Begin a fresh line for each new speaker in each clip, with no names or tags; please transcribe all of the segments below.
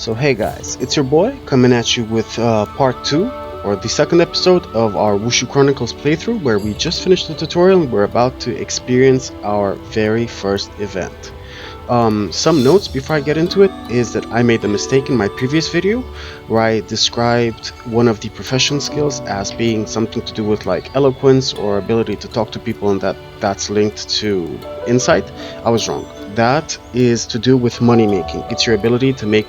So hey guys, it's your boy coming at you with part 2 or the second episode of our Wushu Chronicles playthrough, where we just finished the tutorial and we're about to experience our very first event. Some notes before I get into it is that I made a mistake in my previous video where I described one of the profession skills as being something to do with like eloquence or ability to talk to people, and that's linked to insight. I was wrong. That is to do with money making. It's your ability to make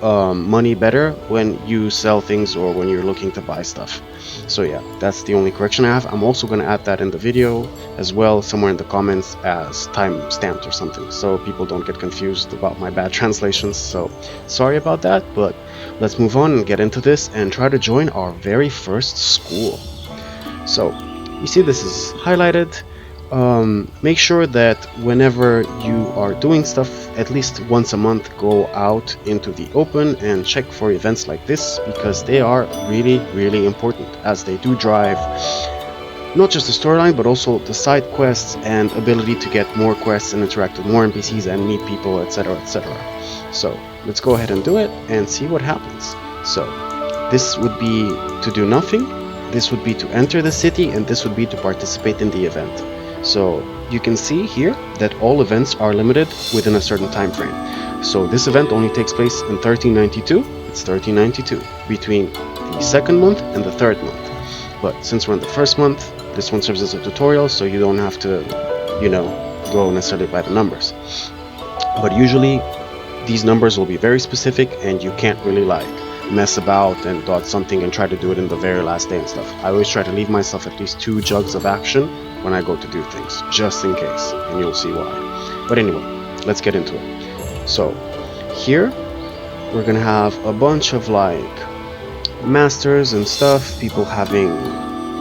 money better when you sell things or when you're looking to buy stuff. So yeah, that's the only correction I have. I'm also going to add that in the video as well, somewhere in the comments as time stamped or something, so people don't get confused about my bad translations. So sorry about that, but let's move on and get into this and try to join our very first school. So you see this is highlighted. Make sure that whenever you are doing stuff, at least once a month, go out into the open and check for events like this, because they are really important, as they do drive not just the storyline but also the side quests and ability to get more quests and interact with more NPCs and meet people, etc, etc. So let's go ahead and do it and see what happens. So this would be to do nothing, this would be to enter the city, and this would be to participate in the event. So you can see here that all events are limited within a certain time frame. So this event only takes place in 1392. It's 1392 between the second month and the third month. But since we're in the first month, this one serves as a tutorial, so you don't have to, go necessarily by the numbers. But usually these numbers will be very specific, and you can't really like mess about and dodge something and try to do it in the very last day and stuff. I always try to leave myself at least 2 jugs of action when I go to do things, just in case, and you'll see why. But anyway, let's get into it. So here we're gonna have a bunch of like masters and stuff, people having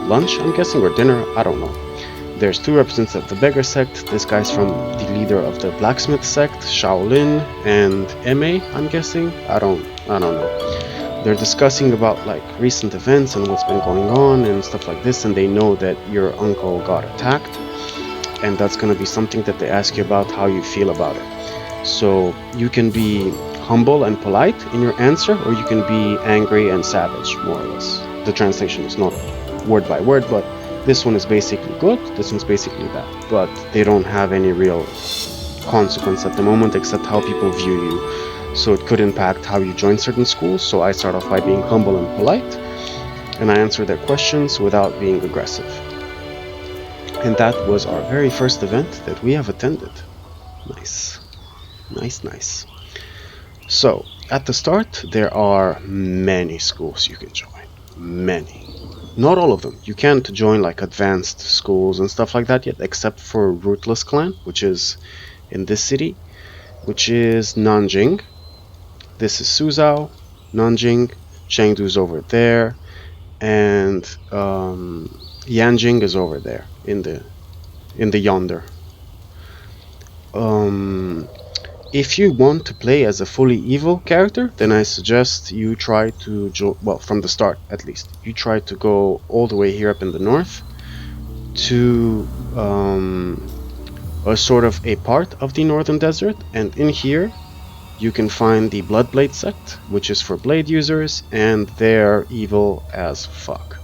lunch, I'm guessing, or dinner, I don't know. There's 2 representatives of the beggar sect. This guy's from the leader of the blacksmith sect, Shaolin, and Ma, I'm guessing. I don't know. They're discussing about like recent events and what's been going on and stuff like this, and they know that your uncle got attacked, and that's going to be something that they ask you about, how you feel about it. So you can be humble and polite in your answer, or you can be angry and savage, more or less. The translation is not word by word, but this one is basically good, this one's basically bad, but they don't have any real consequence at the moment except how people view you. So it could impact how you join certain schools. So I start off by being humble and polite, and I answer their questions without being aggressive. And that was our very first event that we have attended. Nice. Nice. So at the start there are many schools you can join. Many. Not all of them. You can't join like advanced schools and stuff like that yet, except for Rootless Clan, which is in this city, which is Nanjing. This is Suzhou, Nanjing, Chengdu's over there, and Yanjing is over there in the yonder. If you want to play as a fully evil character, then I suggest you try to well, from the start at least, you try to go all the way here up in the north to a sort of a part of the northern desert, and in here you can find the Bloodblade sect, which is for blade users, and they're evil as fuck.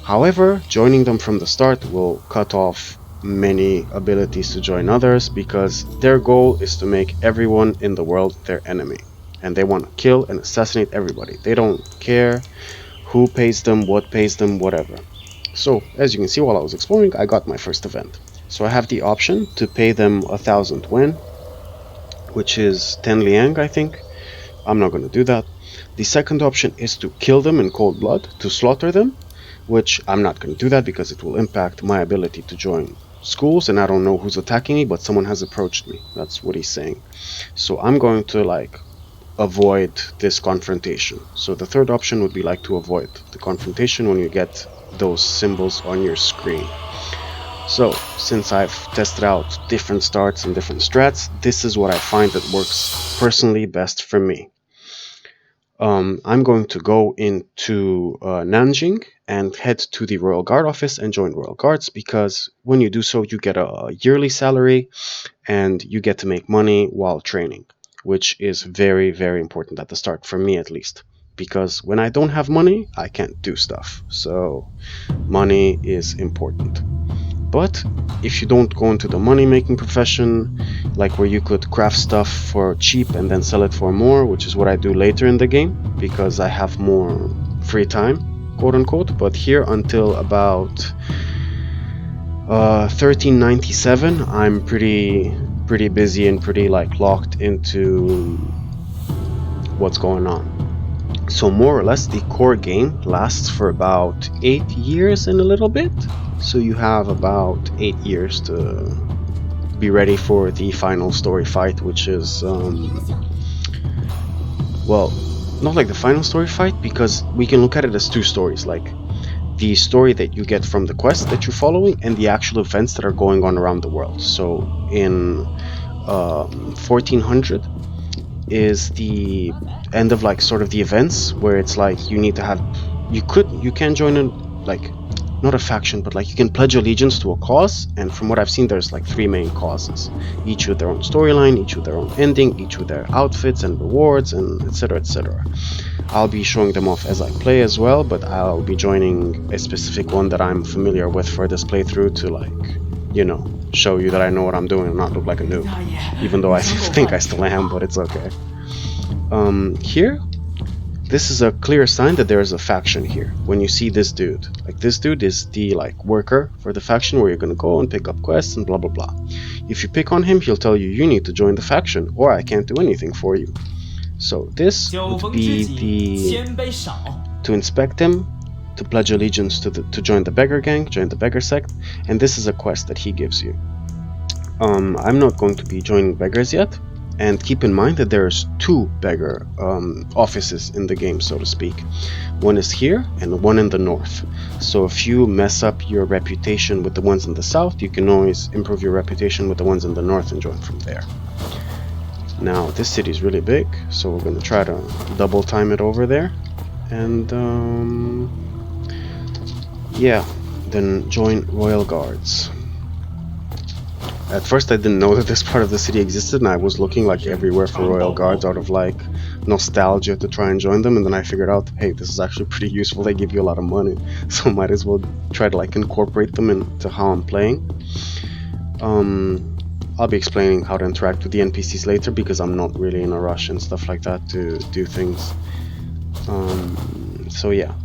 However, joining them from the start will cut off many abilities to join others, because their goal is to make everyone in the world their enemy, and they want to kill and assassinate everybody. They don't care who pays them, what pays them, whatever. So as you can see, while I was exploring, I got my first event. So I have the option to pay them 1,000 wen, which is 10 liang, I think. I'm not going to do that. The second option is to kill them in cold blood, to slaughter them, which I'm not going to do that because it will impact my ability to join schools, and I don't know who's attacking me, but someone has approached me. That's what he's saying. So I'm going to like avoid this confrontation. So the third option would be like to avoid the confrontation when you get those symbols on your screen. So since I've tested out different starts and different strats, this is what I find that works personally best for me. I'm going to go into Nanjing and head to the Royal Guard office and join Royal Guards, because when you do so, you get a yearly salary and you get to make money while training. which is very, very important at the start, for me at least. Because when I don't have money, I can't do stuff. So money is important. But if you don't go into the money-making profession, like where you could craft stuff for cheap and then sell it for more, which is what I do later in the game, because I have more free time, quote-unquote. But here until about 1397, I'm pretty busy and pretty like locked into what's going on. So more or less the core game lasts for about 8 years and a little bit. So you have about 8 years to be ready for the final story fight, which is well, not like the final story fight, because we can look at it as two stories, like the story that you get from the quest that you're following and the actual events that are going on around the world. So in 1400 is the end of like sort of the events, where it's like you need to have, you can join in, like, not a faction, but like you can pledge allegiance to a cause, and from what I've seen there's like 3 main causes, each with their own storyline, each with their own ending, each with their outfits and rewards, and etc, etc. I'll be showing them off as I play as well, but I'll be joining a specific one that I'm familiar with for this playthrough to, like, you know, show you that I know what I'm doing and not look like a noob, even though I think I still am, but it's okay. Here, this is a clear sign that there is a faction here. When you see this dude, like, this dude is the like worker for the faction, where you're gonna go and pick up quests and blah blah blah. If you pick on him, he'll tell you you need to join the faction, or I can't do anything for you. So this would be to inspect him, to pledge allegiance to join the beggar gang, join the beggar sect, and this is a quest that he gives you. I'm not going to be joining beggars yet, and keep in mind that there's 2 beggar offices in the game, so to speak. One is here and one in the north. So if you mess up your reputation with the ones in the south, you can always improve your reputation with the ones in the north and join from there. Now this city is really big, so we're going to try to double time it over there, and yeah, then join Royal Guards. At first I didn't know that this part of the city existed, and I was looking like everywhere for Royal Guards out of like nostalgia to try and join them, and then I figured out, hey, this is actually pretty useful, they give you a lot of money, so might as well try to like incorporate them into how I'm playing. I'll be explaining how to interact with the NPCs later, because I'm not really in a rush and stuff like that to do things. So yeah.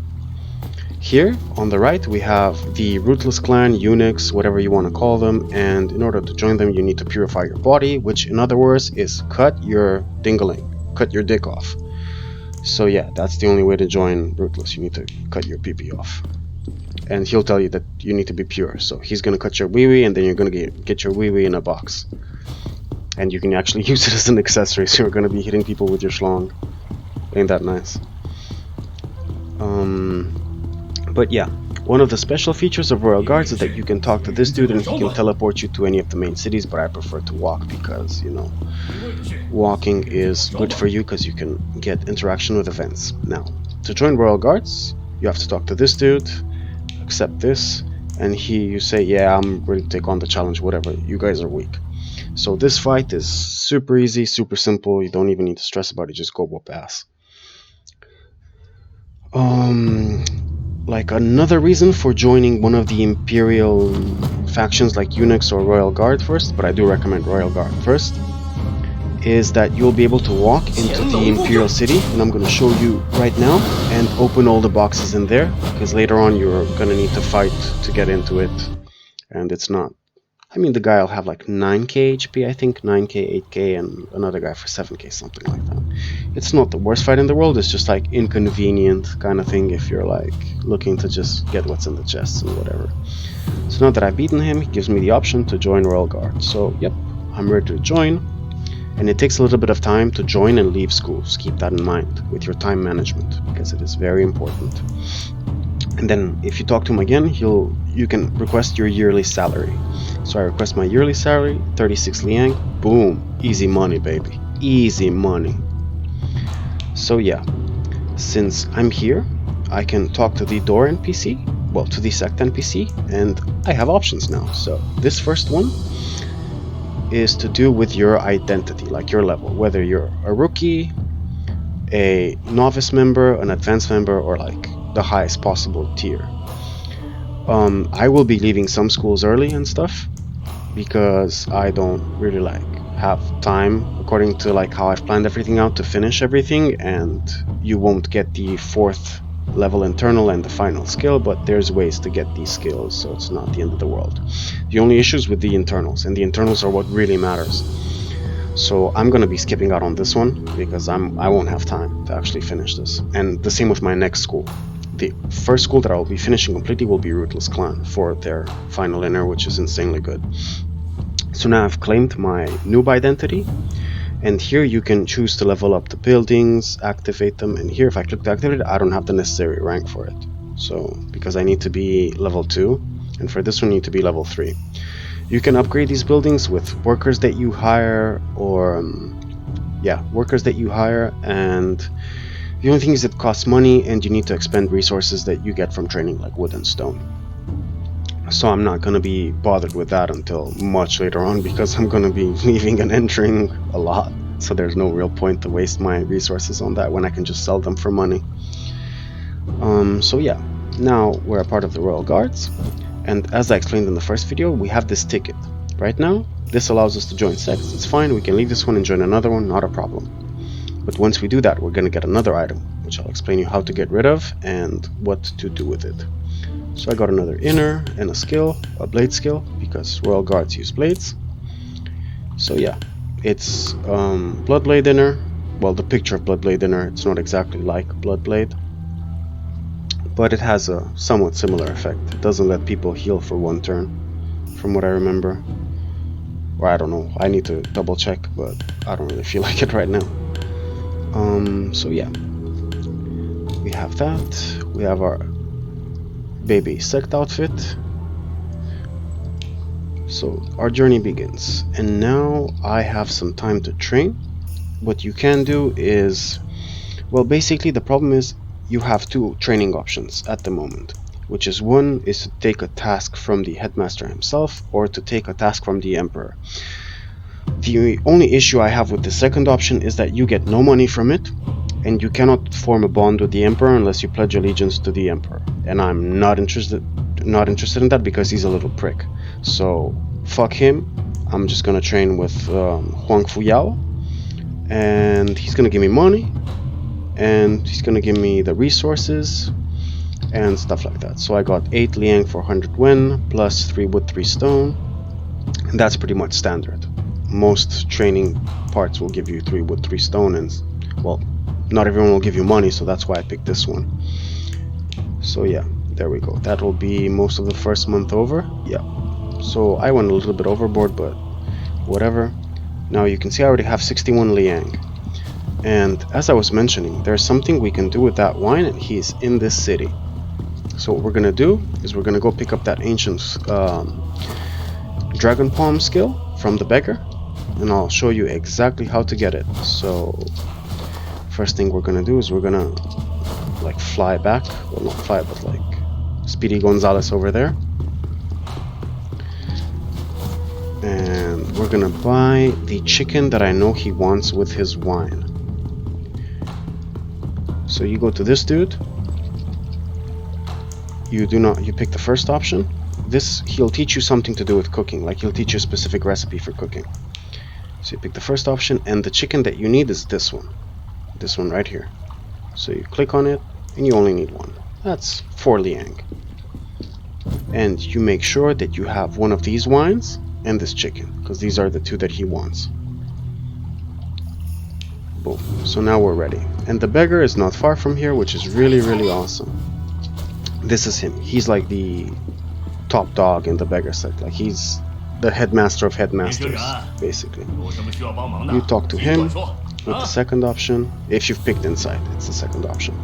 Here on the right we have the Ruthless Clan, eunuchs, whatever you want to call them, and in order to join them you need to purify your body, which in other words is cut your dingaling, cut your dick off. So yeah, that's the only way to join Ruthless, you need to cut your pee-pee off. And he'll tell you that you need to be pure, so he's gonna cut your wee-wee, and then you're gonna get your wee-wee in a box. And you can actually use it as an accessory, so you're gonna be hitting people with your schlong. Ain't that nice? But yeah, one of the special features of Royal Guards is that you can talk to this dude and he can teleport you to any of the main cities, but I prefer to walk because, you know, walking is good for you because you can get interaction with events. Now, to join Royal Guards, you have to talk to this dude, accept this, and you say, yeah, I'm ready to take on the challenge, whatever, you guys are weak. So this fight is super easy, super simple, you don't even need to stress about it, just go whoop ass. Like another reason for joining one of the Imperial factions like eunuchs or Royal Guard first, but I do recommend Royal Guard first, is that you'll be able to walk into the Imperial City, and I'm going to show you right now, and open all the boxes in there, because later on you're going to need to fight to get into it, and it's not, I mean, the guy will have like 9k HP, I think, 9k, 8k, and another guy for 7k, something like that. It's not the worst fight in the world, it's just like inconvenient kind of thing if you're like looking to just get what's in the chests and whatever. So now that I've beaten him, he gives me the option to join Royal Guard. So yep, I'm ready to join, and it takes a little bit of time to join and leave schools. Keep that in mind with your time management, because it is very important. And then if you talk to him again, you can request your yearly salary. So I request my yearly salary, 36 liang, boom, easy money, baby, easy money. So yeah, since I'm here, I can talk to the door NPC, well, to the Sect NPC, and I have options now. So this first one, is to do with your identity, like your level, whether you're a rookie, a novice member, an advanced member, or like the highest possible tier. I will be leaving some schools early and stuff because I don't really like have time according to like how I've planned everything out to finish everything, and you won't get the 4th level internal and the final skill, but there's ways to get these skills, so it's not the end of the world. The only issue is with the internals, and the internals are what really matters. So I'm gonna be skipping out on this one because I won't have time to actually finish this. And the same with my next school. The first school that I'll be finishing completely will be Rootless Clan for their final inner, which is insanely good. So now I've claimed my noob identity, and here you can choose to level up the buildings, activate them, and here if I click to activate it, I don't have the necessary rank for it. So because I need to be level 2, and for this one I need to be level 3. You can upgrade these buildings with workers that you hire, or workers that you hire, and the only thing is it costs money and you need to expend resources that you get from training like wood and stone. So I'm not going to be bothered with that until much later on because I'm going to be leaving and entering a lot. So there's no real point to waste my resources on that when I can just sell them for money. So yeah, now we're a part of the Royal Guards. And as I explained in the first video, we have this ticket. Right now, this allows us to join sects. It's fine, we can leave this one and join another one, not a problem. But once we do that, we're going to get another item, which I'll explain you how to get rid of and what to do with it. So I got another inner and a skill, a blade skill, because Royal Guards use blades. So yeah, it's Bloodblade inner. Well, the picture of Bloodblade inner, it's not exactly like Bloodblade, but it has a somewhat similar effect. It doesn't let people heal for 1 turn, from what I remember. Or I don't know, I need to double check, but I don't really feel like it right now. So yeah, we have that. We have our baby Sect outfit. So our journey begins, and now I have some time to train. What you can do is, well, basically the problem is you have 2 training options at the moment, which is one is to take a task from the headmaster himself or to take a task from the emperor. The only issue I have with the second option is that you get no money from it, and you cannot form a bond with the emperor unless you pledge allegiance to the emperor, and I'm not interested in that because he's a little prick. So fuck him. I'm just gonna train with Huang Fuyao, and he's gonna give me money, and he's gonna give me the resources and stuff like that. So I got 8 liang for 100 wen plus 3 wood 3 stone, and that's pretty much standard. Most training parts will give you 3 wood 3 stone, and well, not everyone will give you money, so that's why I picked this one. So yeah, there we go. That will be most of the first month over. Yeah, so I went a little bit overboard, but whatever. Now you can see I already have 61 liang, and as I was mentioning, there's something we can do with that wine, and he's in this city. So what we're gonna do is we're gonna go pick up that ancient dragon palm skill from the beggar, and I'll show you exactly how to get it. So first thing we're gonna do is we're gonna like fly back, well not fly, but like Speedy Gonzales over there, and we're gonna buy the chicken that I know he wants with his wine. So you go to this dude, you pick the first option. This, he'll teach you something to do with cooking, like he'll teach you a specific recipe for cooking. So you pick the first option, and the chicken that you need is this one right here. So you click on it, and you only need 1. That's 4 liang. And you make sure that you have one of these wines and this chicken, because these are the 2 that he wants. Boom. So now we're ready. And the beggar is not far from here, which is really, really awesome. This is him. He's like the top dog in the beggar sect. Like he's the headmaster of headmasters, basically. You talk to him with the second option. If you've picked inside, it's the second option.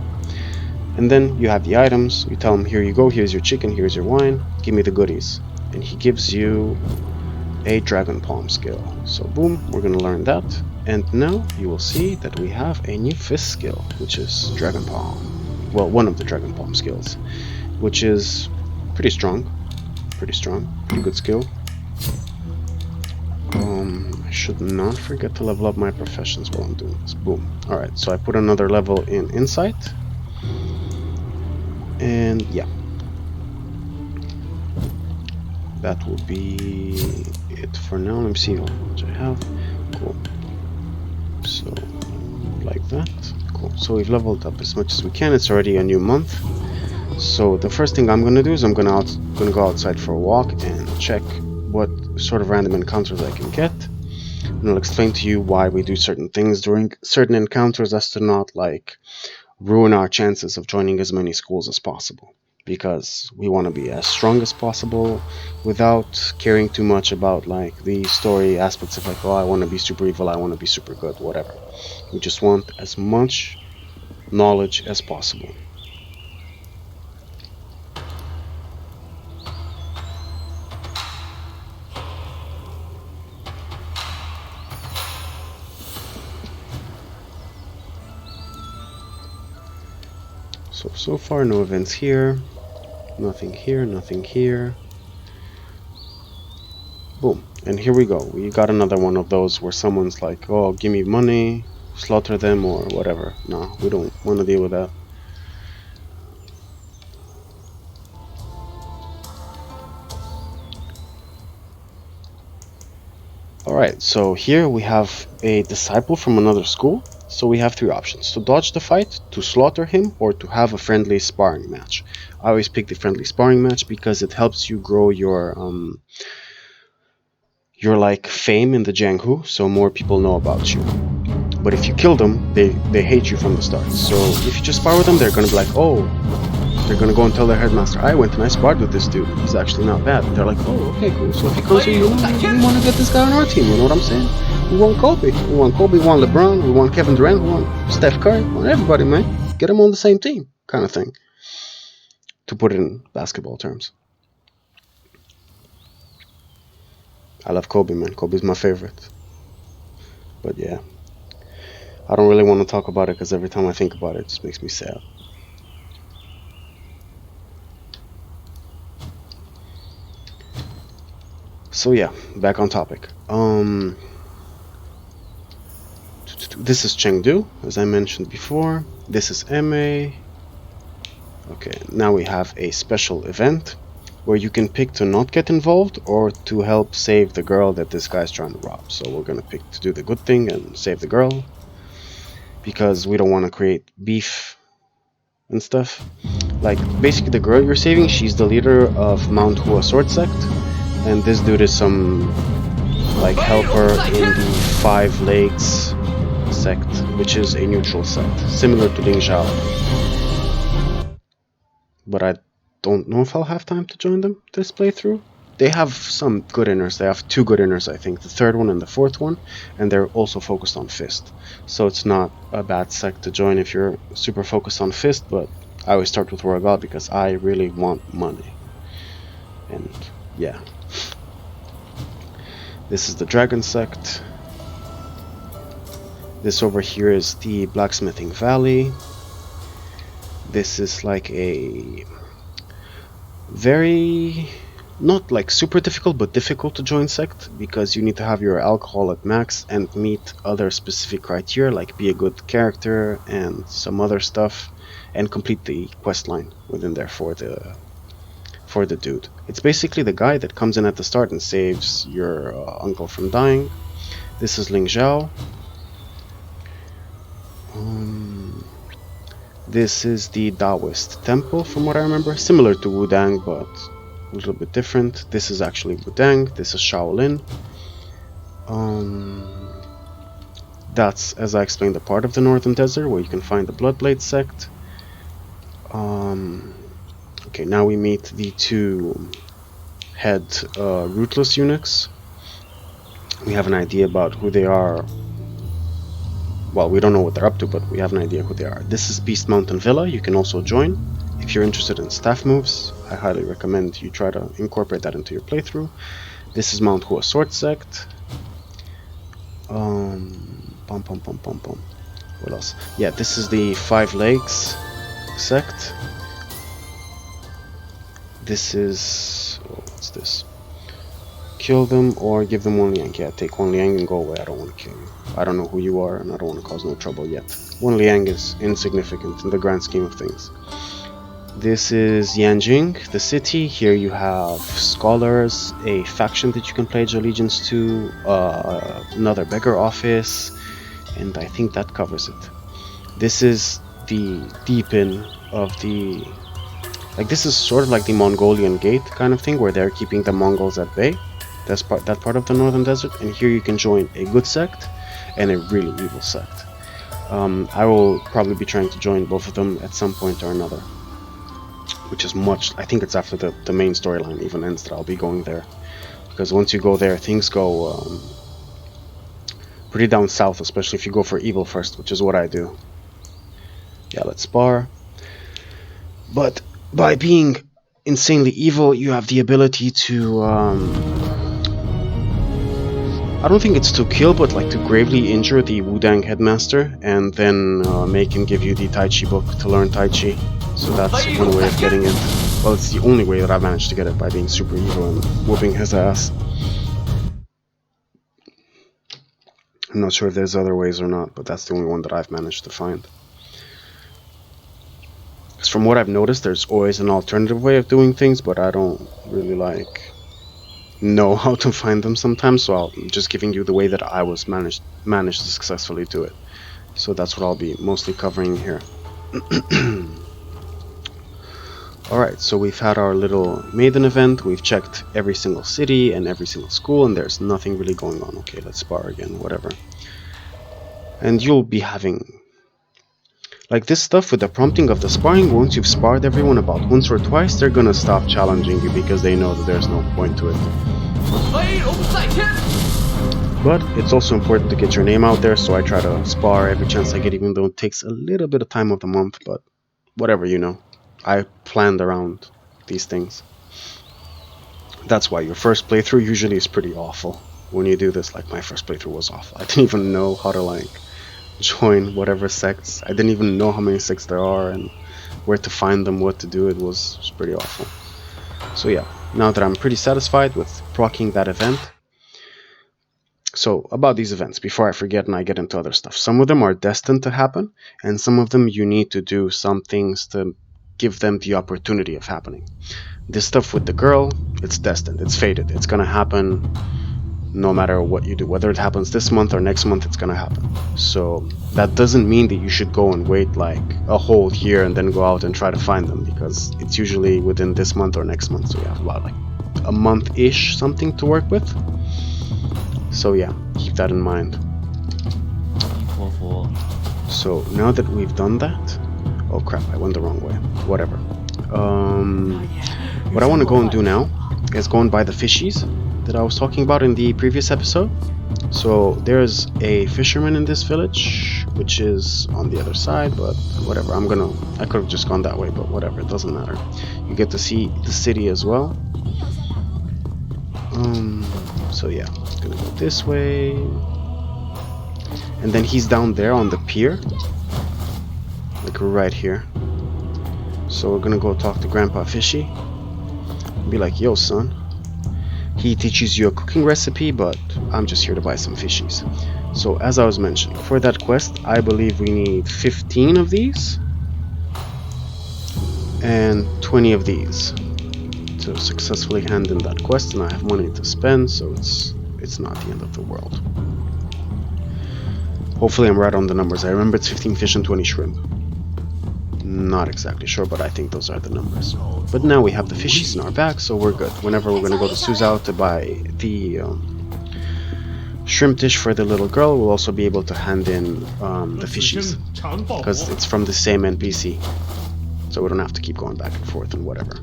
And then you have the items. You tell him, here you go, here's your chicken, here's your wine, give me the goodies. And he gives you a dragon palm skill. So boom, we're gonna learn that. And now you will see that we have a new fist skill, which is dragon palm. Well, one of the dragon palm skills, which is pretty strong, pretty good skill. should not forget to level up my professions while I'm doing this. Boom. Alright, so I put another level in Insight. And yeah. That will be it for now. Let me see how much I have. Cool. So, like that. Cool. So we've leveled up as much as we can. It's already a new month. So the first thing I'm going to do is I'm going to go outside for a walk and check what sort of random encounters I can get. And I'll explain to you why we do certain things during certain encounters as to not like ruin our chances of joining as many schools as possible. Because we want to be as strong as possible without caring too much about like the story aspects of like, oh, I want to be super evil, I want to be super good, whatever. We just want as much knowledge as possible. So far no events here, nothing here, nothing here. Boom, and here we go. We got another one of those where someone's like, oh, give me money, slaughter them or whatever. No, we don't want to deal with that. Alright, so here we have a disciple from another school. So we have three options: to dodge the fight, to slaughter him, or to have a friendly sparring match. I always pick the friendly sparring match because it helps you grow your like fame in the Jianghu, so more people know about you. But if you kill them, they hate you from the start. So if you just spar with them, they're gonna be like, oh, they're gonna go and tell their headmaster, I went and I sparred with this dude. He's actually not bad. And they're like, oh, okay, cool. So if he comes here, we want to get this guy on our team. You know what I'm saying? We want Kobe. We want Kobe. We want LeBron. We want Kevin Durant. We want Steph Curry. We want everybody, man. Get them on the same team, kind of thing. To put it in basketball terms. I love Kobe, man. Kobe's my favorite. But yeah, I don't really want to talk about it because every time I think about it, it just makes me sad. So yeah, back on topic. This is Chengdu, as I mentioned before. This is MA. Okay, now we have a special event where you can pick to not get involved or to help save the girl that this guy's trying to rob. So we're gonna pick to do the good thing and save the girl because we don't want to create beef and stuff. Like, basically the girl you're saving, she's the leader of Mount Hua Sword Sect, and this dude is some like helper in the Five Lakes Sect, which is a neutral sect, similar to Ling Zhao. But I don't know if I'll have time to join them this playthrough. They have some good inners. They have two good inners, I think, the third one and the fourth one, and they're also focused on Fist. So it's not a bad sect to join if you're super focused on Fist, but I always start with Royal God because I really want money. And yeah. This is the Dragon Sect. This over here is the Blacksmithing Valley. This is like a very, not like super difficult, but difficult to join sect because you need to have your alcohol at max and meet other specific criteria, like be a good character and some other stuff, and complete the quest line within there for the dude. It's basically the guy that comes in at the start and saves your uncle from dying. This is Ling Zhao. This is the Taoist temple, from what I remember, similar to Wudang, but a little bit different. This is actually Wudang. This is Shaolin. That's, as I explained, a part of the Northern Desert where you can find the Bloodblade sect. Okay, now we meet the two head rootless eunuchs. We have an idea about who they are. Well, we don't know what they're up to, but we have an idea who they are. This is Beast Mountain Villa. You can also join. If you're interested in staff moves, I highly recommend you try to incorporate that into your playthrough. This is Mount Hua Sword Sect. What else? Yeah, this is the Five Lakes Sect. This is... oh, what's this? kill them or give them 1 liang. Yeah, take 1 liang and go away. I don't want to kill you. I don't know who you are and I don't want to cause no trouble yet. 1 liang is insignificant in the grand scheme of things. This is Yanjing, the city. Here you have scholars, a faction that you can pledge allegiance to, another beggar office, and I think that covers it. This is the deep in of the... Like, this is sort of like the Mongolian gate kind of thing, where they're keeping the Mongols at bay. That's that part of the northern desert, and here you can join a good sect and a really evil sect. I will probably be trying to join both of them at some point or another. Which is much... I think it's after the main storyline even ends that I'll be going there. Because once you go there, things go pretty down south, especially if you go for evil first, which is what I do. Yeah, let's spar. But by being insanely evil, you have the ability to... I don't think it's to kill, but like to gravely injure the Wudang headmaster, and then make him give you the Tai Chi book to learn Tai Chi. So that's one way of getting it. Well, it's the only way that I've managed to get it, by being super evil and whooping his ass. I'm not sure if there's other ways or not, but that's the only one that I've managed to find. Because from what I've noticed, there's always an alternative way of doing things, but I don't really know how to find them sometimes, so I'm just giving you the way that I was managed to successfully do it. So that's what I'll be mostly covering here. Alright, so we've had our little maiden event, we've checked every single city and every single school, and there's nothing really going on. Okay, let's spar again, whatever. And you'll be having... like this stuff with the prompting of the sparring, once you've sparred everyone about once or twice, they're gonna stop challenging you because they know that there's no point to it. But it's also important to get your name out there, so I try to spar every chance I get, even though it takes a little bit of time of the month, but whatever, you know. I planned around these things. That's why your first playthrough usually is pretty awful. When you do this, like my first playthrough was awful. I didn't even know how to like join whatever sects. I didn't even know how many sects there are and where to find them, what to do. It was pretty awful. So yeah, now that I'm pretty satisfied with proccing that event. So about these events, before I forget and I get into other stuff. Some of them are destined to happen, and some of them you need to do some things to give them the opportunity of happening. This stuff with the girl, it's destined, it's fated, it's gonna happen no matter what you do. Whether it happens this month or next month, it's gonna happen. So that doesn't mean that you should go and wait like a whole year and then go out and try to find them, because it's usually within this month or next month, so you have about like a month-ish something to work with. So yeah, keep that in mind. So now that we've done that... oh crap, I went the wrong way. Whatever. What I want to go and do now is go and buy the fishies that I was talking about in the previous episode. So there's a fisherman in this village, which is on the other side, but whatever. I could have just gone that way, but whatever, it doesn't matter. You get to see the city as well. So yeah, I'm gonna go this way. And then he's down there on the pier. Like right here. So we're gonna go talk to Grandpa Fishy. Be like, yo son. He teaches you a cooking recipe, but I'm just here to buy some fishies. So as I was mentioning, for that quest, I believe we need 15 of these. And 20 of these to successfully hand in that quest, and I have money to spend, so it's not the end of the world. Hopefully I'm right on the numbers. I remember it's 15 fish and 20 shrimp. Not exactly sure, but I think those are the numbers. But now we have the fishies in our bag, so we're good. Whenever we're gonna go to Suzhou to buy the shrimp dish for the little girl, we'll also be able to hand in the fishies, because it's from the same NPC, so we don't have to keep going back and forth and whatever.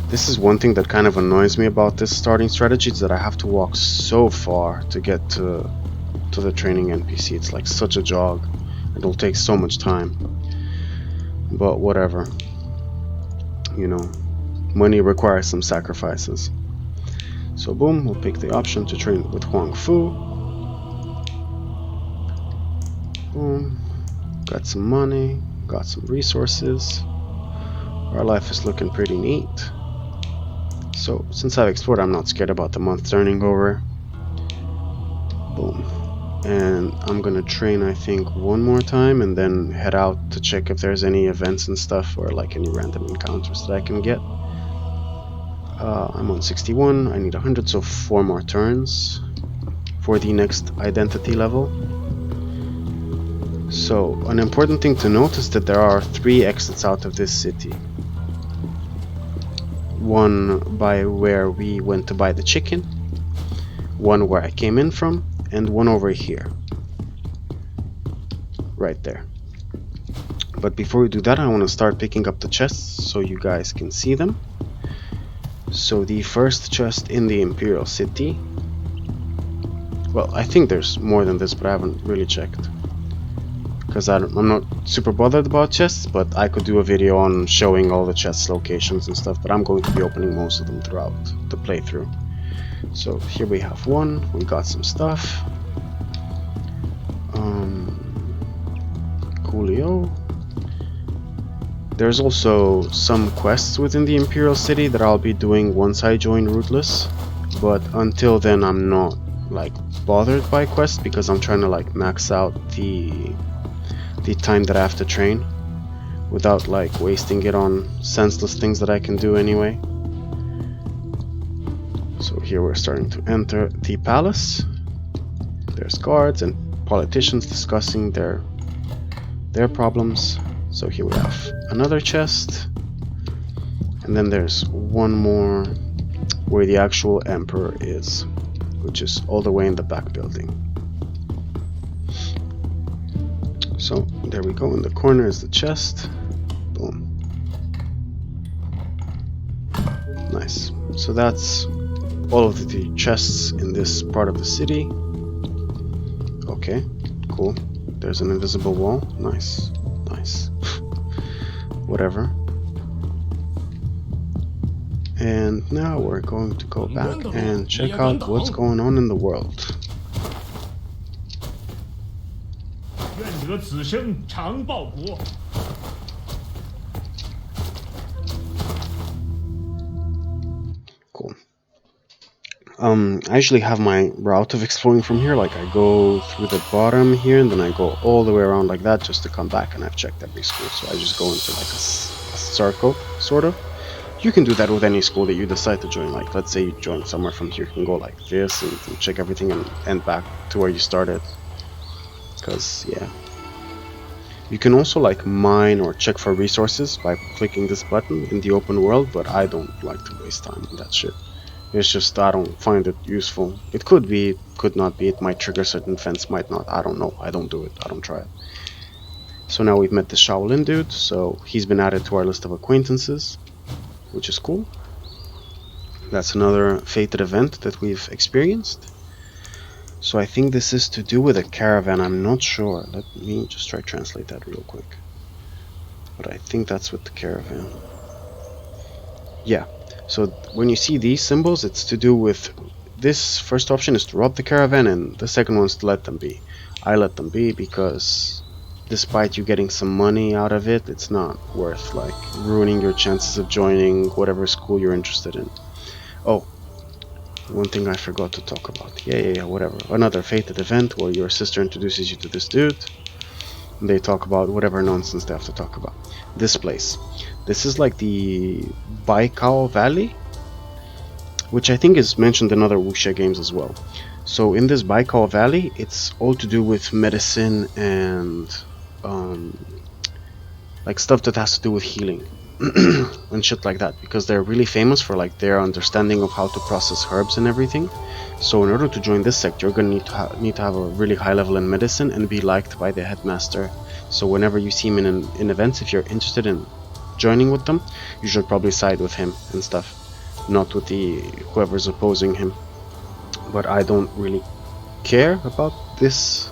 This is one thing that kind of annoys me about this starting strategy, is that I have to walk so far to get to the training NPC. It's like such a jog. It'll take so much time. But whatever. You know, money requires some sacrifices. So boom, we'll pick the option to train with Huang Fu. Boom. Got some money, got some resources. Our life is looking pretty neat. So since I've explored, I'm not scared about the month turning over. Boom. And I'm gonna train, I think, one more time and then head out to check if there's any events and stuff or like any random encounters that I can get. I'm on 61, I need 100, so 4 more turns for the next identity level. So an important thing to note is that there are 3 exits out of this city. One by where we went to buy the chicken, one where I came in from, and one over here. Right there. But before we do that, I want to start picking up the chests so you guys can see them. So the first chest in the Imperial City. Well, I think there's more than this, but I haven't really checked. Because I'm not super bothered about chests, but I could do a video on showing all the chests locations and stuff, but I'm going to be opening most of them throughout the playthrough. So here we have one, we got some stuff. Coolio. There's also some quests within the Imperial City that I'll be doing once I join Rootless, but until then I'm not like bothered by quests because I'm trying to like max out the time that I have to train without like wasting it on senseless things that I can do anyway. So here we're starting to enter the palace. There's guards and politicians discussing their problems. So here we have another chest, and then there's one more where the actual emperor is, which is all the way in the back building. So there we go, in the corner is the chest. Boom. Nice. So that's all of the chests in this part of the city. Okay, cool. There's an invisible wall. Nice. Nice. Whatever. And now we're going to go back and check out what's going on in the world. Cool. I usually have my route of exploring from here, like I go through the bottom here and then I go all the way around like that just to come back, and I've checked every school, so I just go into like a circle, sort of. You can do that with any school that you decide to join, like let's say you join somewhere from here, you can go like this and check everything and end back to where you started, because yeah. You can also like mine or check for resources by clicking this button in the open world, but I don't like to waste time on that shit. It's just I don't find it useful. It could be, it could not be, it might trigger certain events, might not, I don't know. I don't do it, I don't try it. So now we've met the Shaolin dude, so he's been added to our list of acquaintances, which is cool. That's another fated event that we've experienced. So I think this is to do with a caravan, I'm not sure. Let me just try to translate that real quick. But I think that's with the caravan. Yeah. So when you see these symbols, it's to do with this first option is to rob the caravan, and the second one is to let them be. I let them be because despite you getting some money out of it, it's not worth like ruining your chances of joining whatever school you're interested in. Oh, one thing I forgot to talk about. Yeah, whatever. Another fated event where your sister introduces you to this dude. And they talk about whatever nonsense they have to talk about. This place. This is like the Baikal Valley, which I think is mentioned in other Wuxia games as well. So in this Baikal Valley, it's all to do with medicine and like stuff that has to do with healing and shit like that, because they're really famous for like their understanding of how to process herbs and everything. So in order to join this sect, you're gonna need to have a really high level in medicine and be liked by the headmaster. So whenever you see him in events, if you're interested in joining with them, you should probably side with him and stuff, not with whoever's opposing him. But I don't really care about this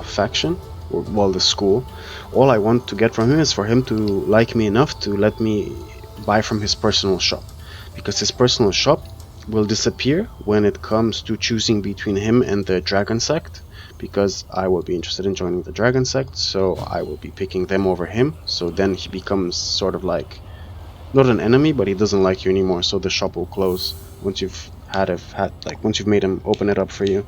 faction, or well, the school. All I want to get from him is for him to like me enough to let me buy from his personal shop, because his personal shop will disappear when it comes to choosing between him and the Dragon Sect, because I will be interested in joining the Dragon Sect, so I will be picking them over him. So then he becomes sort of like not an enemy, but he doesn't like you anymore. So the shop will close once you've once you've made him open it up for you.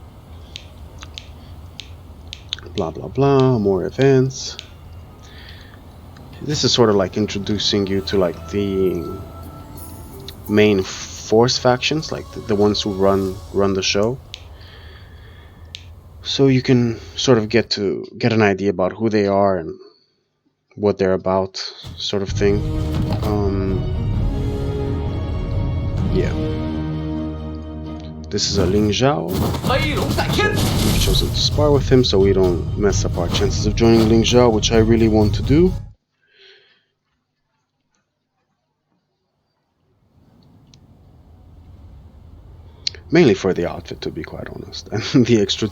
Blah blah blah. More events. This is sort of like introducing you to like the main force factions, like the ones who run the show. So you can sort of get an idea about who they are and what they're about, sort of thing. Yeah. This is a Ling Zhao. So we've chosen to spar with him so we don't mess up our chances of joining Ling Zhao, which I really want to do. Mainly for the outfit, to be quite honest, and the extra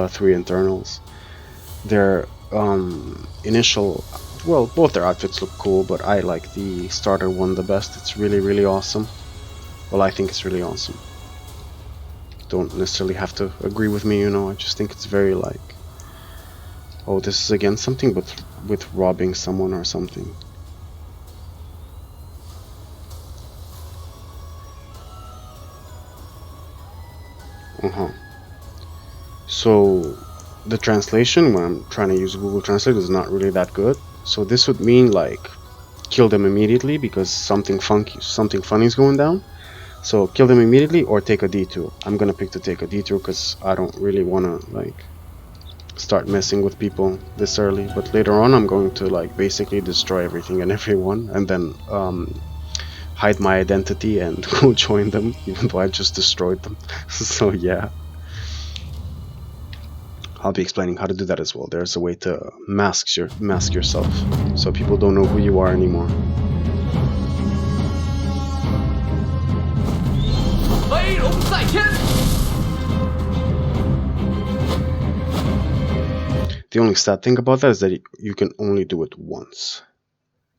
3 internals. Their initial, well, both their outfits look cool, but I like the starter one the best. It's really, really awesome. Well, I think it's really awesome. Don't necessarily have to agree with me, you know. I just think it's very like, oh, this is against something, but with robbing someone or something. So the translation, when I'm trying to use Google Translate, is not really that good. So this would mean like kill them immediately because something funny is going down. So kill them immediately or take a detour. I'm gonna pick to take a detour because I don't really wanna like start messing with people this early. But later on, I'm going to like basically destroy everything and everyone, and then hide my identity and go join them, even though I just destroyed them. So yeah. I'll be explaining how to do that as well. There's a way to mask yourself, so people don't know who you are anymore. The only sad thing about that is that you can only do it once.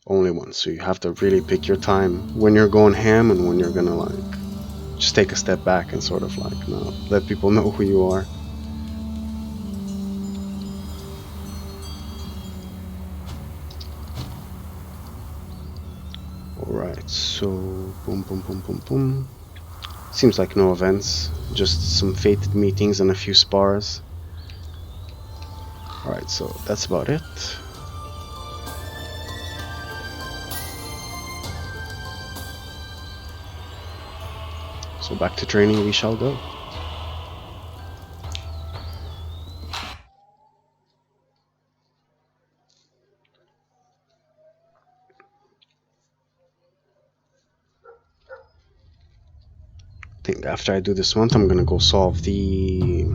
Only once. So you have to really pick your time when you're going ham and when you're gonna like just take a step back and sort of like let people know who you are. Alright, so boom. Seems like no events, just some fated meetings and a few spars. Alright, so that's about it. So back to training we shall go. I think after I do this month, I'm gonna go solve the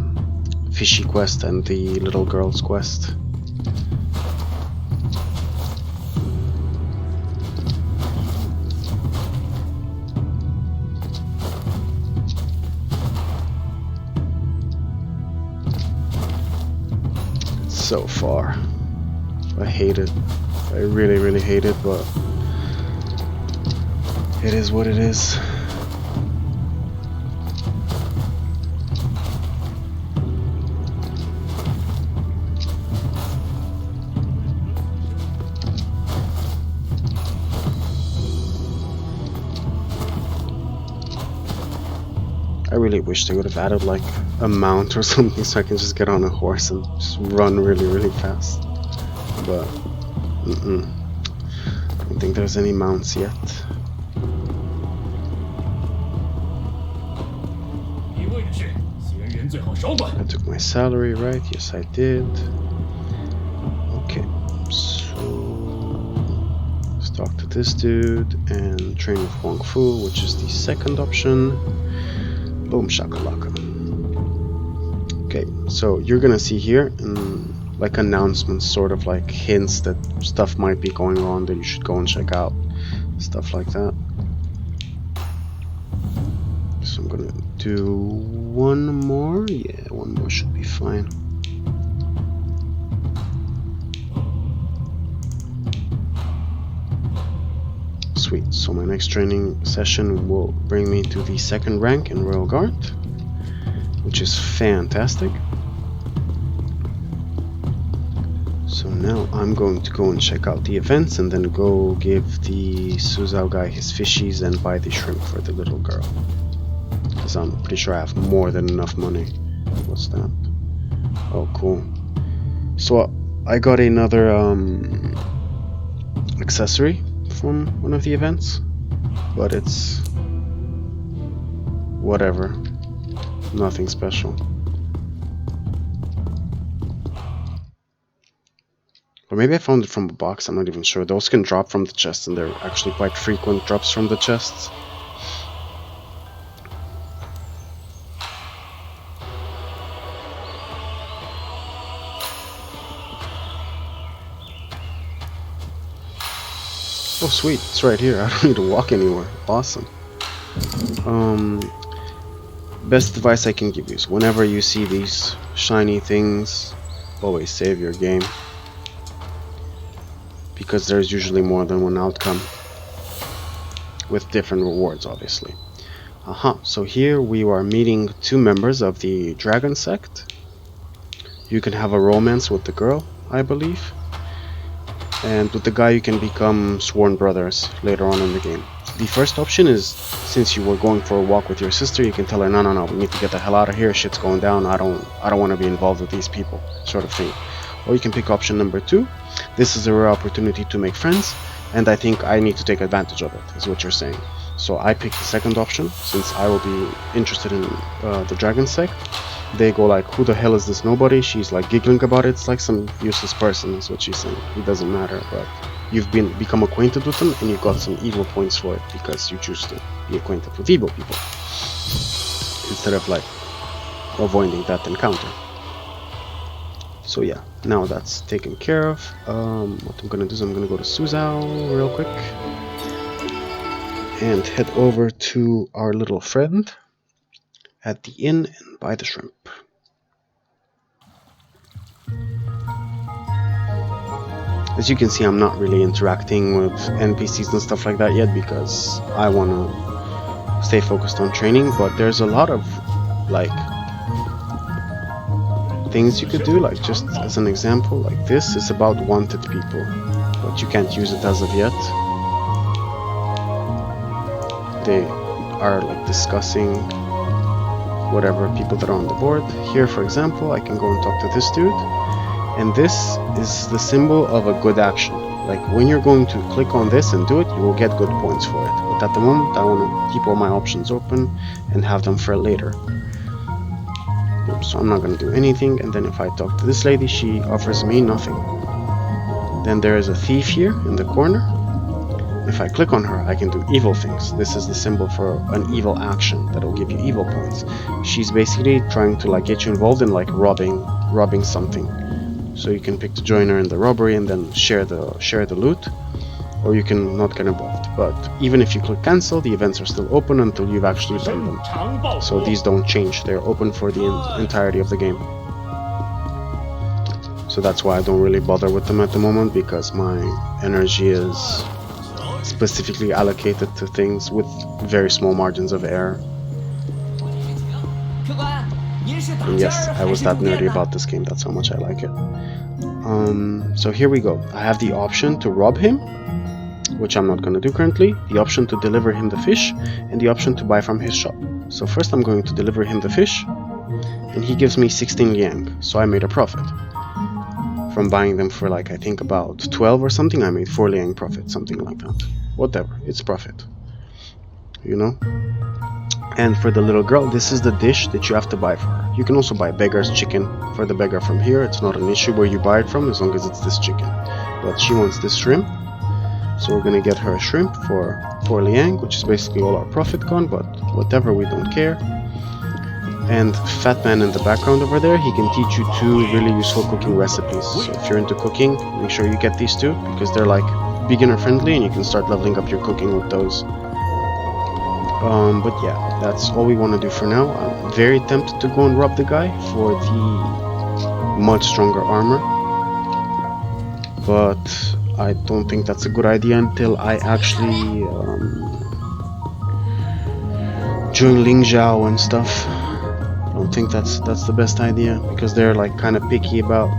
fishy quest and the little girl's quest. So far, I hate it. I really hate it, but it is what it is. I really wish they would have added like a mount or something so I can just get on a horse and just run really fast. But I don't think there's any mounts yet. I took my salary, right? Yes, I did. Okay, so let's talk to this dude and train with Wong Fu, which is the second option. Boom shakalaka. Okay, so you're gonna see here like announcements, sort of like hints that stuff might be going on that you should go and check out, stuff like that. So I'm gonna do one more. Yeah, one more should be fine. Sweet, so my next training session will bring me to the 2nd rank in Royal Guard, which is fantastic. So now I'm going to go and check out the events and then go give the Suzhou guy his fishies and buy the shrimp for the little girl. Because I'm pretty sure I have more than enough money. What's that? Oh, cool. So I got another accessory from one of the events, but it's whatever. Nothing special. Or maybe I found it from a box, I'm not even sure. Those can drop from the chest, and they're actually quite frequent drops from the chests. Oh sweet, it's right here. I don't need to walk anywhere. Awesome. Best advice I can give you is whenever you see these shiny things, always save your game. Because there's usually more than one outcome. With different rewards, obviously. So here we are meeting two members of the Dragon Sect. You can have a romance with the girl, I believe. And with the guy you can become sworn brothers later on in the game. The first option is, since you were going for a walk with your sister, you can tell her, no, we need to get the hell out of here, shit's going down, I don't want to be involved with these people, sort of thing. Or you can pick option number 2. This is a rare opportunity to make friends, and I think I need to take advantage of it, is what you're saying. So I picked the second option, since I will be interested in the Dragon Sect. They go like, who the hell is this nobody? She's like giggling about it. It's like some useless person, is what she's saying. It doesn't matter, but you've become acquainted with them, and you got some evil points for it because you choose to be acquainted with evil people instead of like avoiding that encounter. So yeah, now that's taken care of. What I'm gonna do is I'm gonna go to Suzhou real quick and head over to our little friend at the inn and buy the shrimp. As you can see, I'm not really interacting with NPCs and stuff like that yet because I want to stay focused on training, but there's a lot of like things you could do, like just as an example, like this is about wanted people, but you can't use it as of yet. They are like discussing whatever people that are on the board. Here, for example, I can go and talk to this dude, and this is the symbol of a good action. Like when you're going to click on this and do it, you will get good points for it. But at the moment, I want to keep all my options open and have them for later. So I'm not going to do anything, and then if I talk to this lady, she offers me nothing. Then there is a thief here in the corner. If I click on her, I can do evil things. This is the symbol for an evil action that will give you evil points. She's basically trying to like get you involved in like robbing something. So you can pick to join her in the robbery and then share the loot, or you can not get involved. But even if you click cancel, the events are still open until you've actually done them. So these don't change, they're open for the entirety of the game. So that's why I don't really bother with them at the moment, because my energy is specifically allocated to things with very small margins of error. And yes, I was that nerdy about this game, that's how much I like it. So here we go. I have the option to rob him, which I'm not going to do currently, the option to deliver him the fish, and the option to buy from his shop. So first I'm going to deliver him the fish, and he gives me 16 liang, so I made a profit. From buying them for like, I think about 12 or something, I made 4 liang profit, something like that. Whatever, it's profit, you know? And for the little girl, this is the dish that you have to buy for her. You can also buy beggar's chicken for the beggar from here. It's not an issue where you buy it from, as long as it's this chicken. But she wants this shrimp, so we're gonna get her a shrimp for 4 liang, which is basically all our profit gone, but whatever, we don't care. And Fat Man in the background over there, he can teach you 2 really useful cooking recipes. So if you're into cooking, make sure you get these 2, because they're like beginner friendly and you can start leveling up your cooking with those. But yeah, that's all we want to do for now. I'm very tempted to go and rob the guy for the much stronger armor, but I don't think that's a good idea until I actually join Ling Zhao and stuff. I don't think that's the best idea, because they're like kind of picky about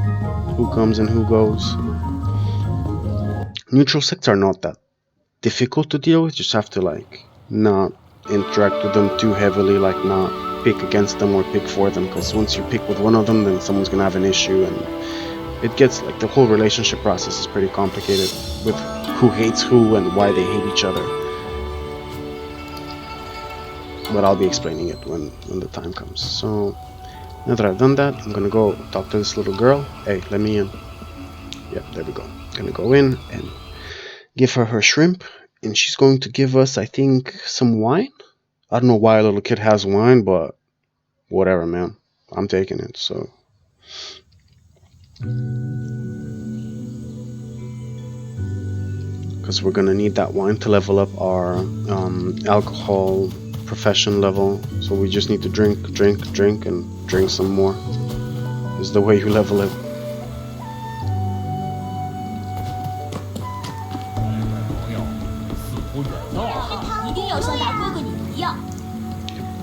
who comes and who goes. Neutral sects are not that difficult to deal with. You just have to like not interact with them too heavily, like not pick against them or pick for them, because once you pick with one of them, then someone's gonna have an issue, and it gets like the whole relationship process is pretty complicated with who hates who and why they hate each other. But I'll be explaining it when the time comes. So now that I've done that, I'm gonna go talk to this little girl. Hey, let me in. Yep, there we go. Gonna go in and give her shrimp, and she's going to give us, I think, some wine. I don't know why a little kid has wine, but whatever, man. I'm taking it. So because we're gonna need that wine to level up our alcohol profession level. So we just need to drink, and drink some more. Is the way you level it.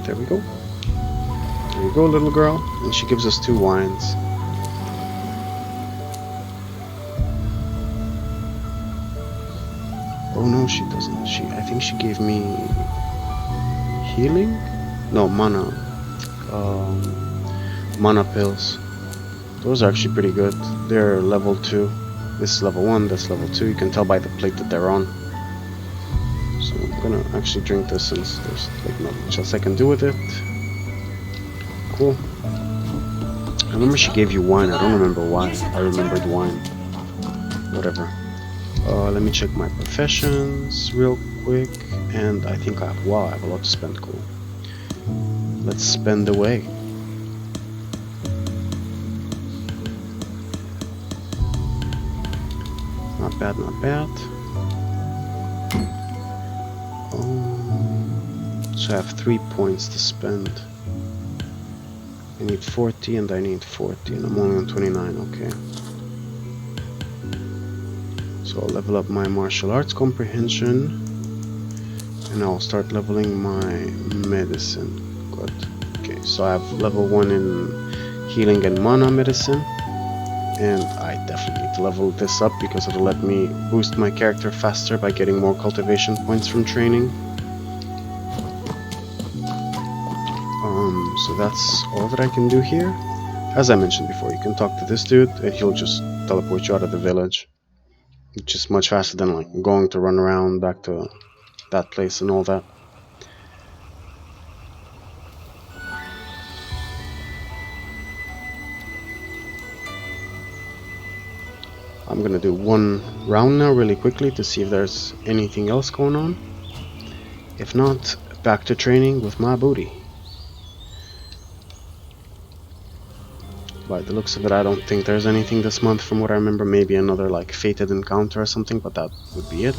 There we go. There you go, little girl. And she gives us 2 wines. Oh no, she doesn't. I think she gave me healing? No, mana. Mana pills. Those are actually pretty good. They're level 2. This is level 1, that's level 2. You can tell by the plate that they're on. So I'm gonna actually drink this since there's like not much else I can do with it. Cool. I remember she gave you wine. I don't remember why. I remembered wine. Whatever. Let me check my professions real quick. And I think I have, wow, I have a lot to spend. Cool. Let's spend away. Not bad, not bad. So I have 3 points to spend. I need 40 and I need 40 and I'm only on 29, okay. So I'll level up my martial arts comprehension and I'll start leveling my medicine. Good. Okay, so I have level 1 in healing and mana medicine, and I definitely need to level this up because it'll let me boost my character faster by getting more cultivation points from training. So that's all that I can do here. As I mentioned before, you can talk to this dude and he'll just teleport you out of the village, which is much faster than like going to run around back to that place and all that. I'm gonna do 1 round now really quickly to see if there's anything else going on. If not, back to training with my booty. By the looks of it, I don't think there's anything this month from what I remember. Maybe another like fated encounter or something, but that would be it.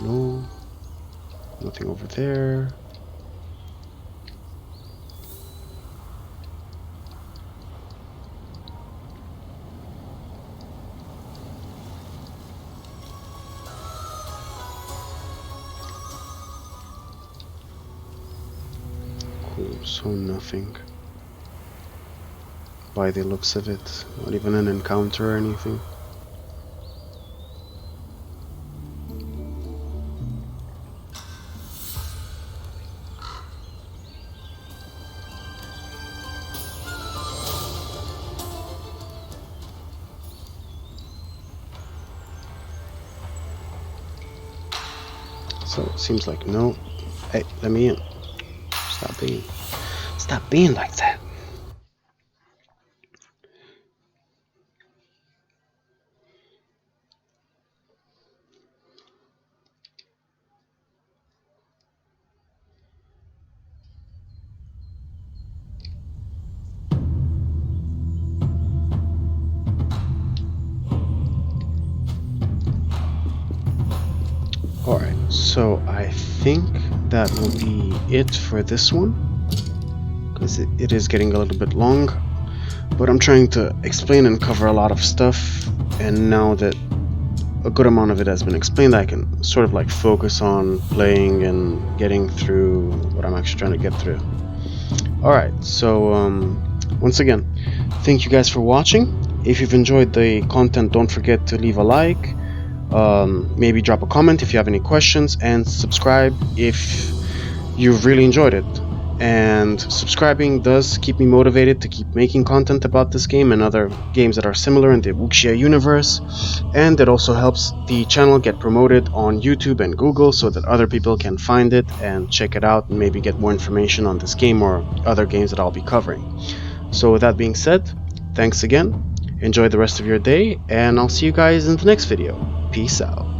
No. Nothing over there. Cool, so nothing. By the looks of it, not even an encounter or anything. So it seems like no. Hey, let me in. Stop being like that. Alright, so I think that will be it for this one, because it is getting a little bit long, but I'm trying to explain and cover a lot of stuff, and now that a good amount of it has been explained, I can sort of like focus on playing and getting through what I'm actually trying to get through. Alright, so Once again, thank you guys for watching. If you've enjoyed the content, don't forget to leave a like, maybe drop a comment if you have any questions, and subscribe if you've really enjoyed it. And subscribing does keep me motivated to keep making content about this game and other games that are similar in the Wuxia universe, and it also helps the channel get promoted on YouTube and Google so that other people can find it and check it out and maybe get more information on this game or other games that I'll be covering. So with that being said, thanks again, enjoy the rest of your day, and I'll see you guys in the next video. Peace out.